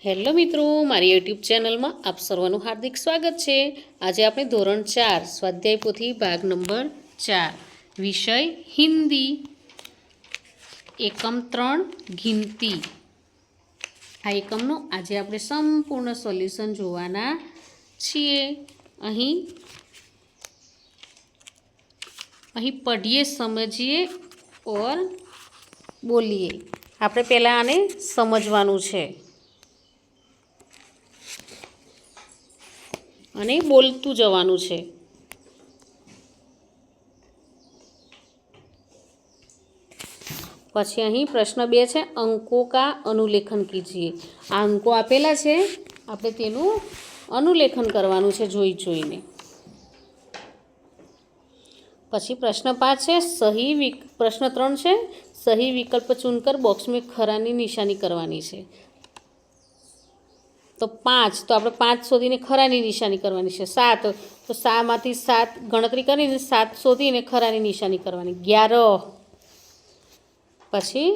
Hello મિત્રો, મારી YouTube ચેનલમાં આપ સર્વનું હાર્દિક સ્વાગત છે। આજે આપણે ધોરણ 4 સ્વાધ્યાય પોથી ભાગ નંબર 4 વિષય હિન્દી એકમ 3 ગિનતી આ એકમનું આજે આપણે સંપૂર્ણ સોલ્યુશન જોવાના છીએ। અહીં પઢીએ, સમજીએ ઓર બોલીએ। આપણે પહેલાં આને સમજવાનું છે અને બોલતું જવાનું છે। પછી અહીં પ્રશ્ન 2 છે, અંકો કા અનુલેખન કીજીએ। આ અંકો આપેલા છે, આપણે તેનું અનુલેખન કરવાનું છે જોઈ જોઈને। પછી પ્રશ્ન 5 છે, પ્રશ્ન 3 છે, સહી વિકલ્પ ચुनकर બોક્સ में ખરાની નિશાની કરવાની છે। તો 5 તો આપણે 5 શોધીને ખરાની નિશાની કરવાની છે। 7 તો 7માંથી 7 ગણતરી કરીને 7 શોધીને ખરાની નિશાની કરવાની। 11 પછી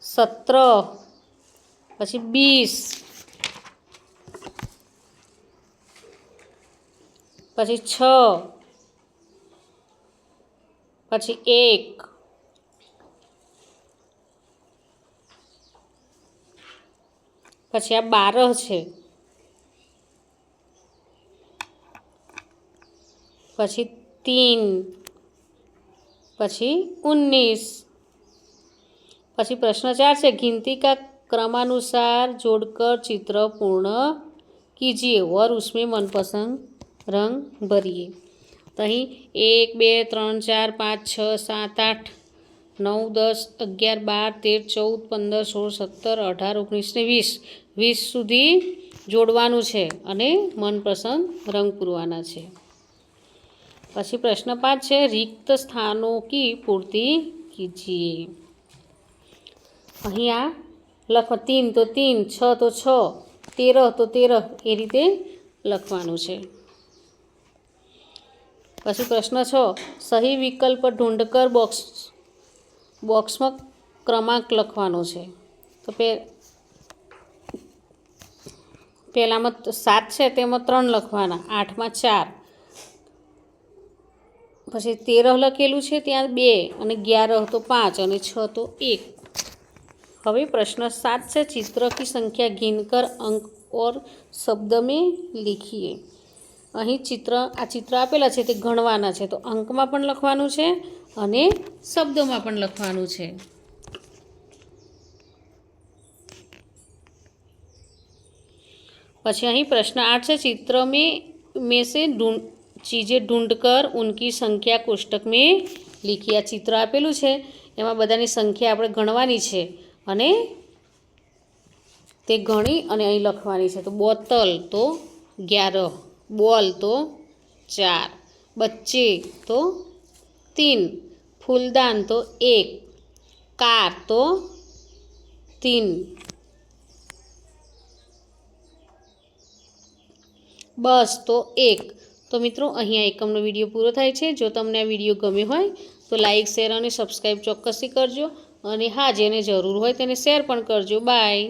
17 પછી 20 પછી 6 પછી 1 પછી આ 12 છે, પછી 3 પછી 19 પછી પ્રશ્ન 4 છે, गिनती का क्रमानुसार जोड़कर चित्र पूर्ण कीजिए और उसमें मनपसंद रंग भरिए। तो अहीं 1 2 3 4 5 6 7 8 9 10 11 12 13 14 15 16 17 18 19 ને 20 સુધી જોડવાનું છે અને મનપસંદ રંગ પૂરવાના છે। પછી પ્રશ્ન 5 છે, रिक्त स्थानों की पूर्ति कीजिए। અહીં આ લખો 3 તો 3 6 તો 6 13 તો 13 એ રીતે લખવાનું છે। પછી પ્રશ્ન 6, સહી વિકલ્પ ઢૂંઢકર બોક્સમાં ક્રમાંક લખવાનો છે। તો પહેલામાં 7 છે તેમાં 3 લખવાના, 8માં 4 પછી 13 લખેલું છે ત્યાં 2 અને 11 તો 5 અને 6 તો 1। હવે પ્રશ્ન 7 છે, चित्र की संख्या गिनकर अंक और शब्द में लिखिए। અહીં ચિત્ર આપેલા છે તે ગણવાના છે, તો અંકમાં પણ લખવાનું છે અને શબ્દોમાં પણ લખવાનું છે। પછી અહીં પ્રશ્ન 8 છે, चित्र में से चीज़ें ढूंढकर उनकी संख्या कोष्टक में लिखिए। આ ચિત્ર આપેલું છે એમાં બધાની સંખ્યા આપણે ગણવાની છે અને તે ગણી અને અહીં લખવાની છે। તો બોતલ તો 11, बॉल तो 4, बच्चे तो 3, फूलदान तो 1, कार तो 3, बस तो 1। तो मित्रों અહીં આ એકમનો વિડીયો પૂરો થાય છે। જો તમને આ વિડીયો ગમ્યો હોય તો લાઇક, શેર અને સબસ્ક્રાઈબ ચોક્કસથી કરજો અને હા, જેને જરૂર હોય તેને શેર પણ કરજો। બાય।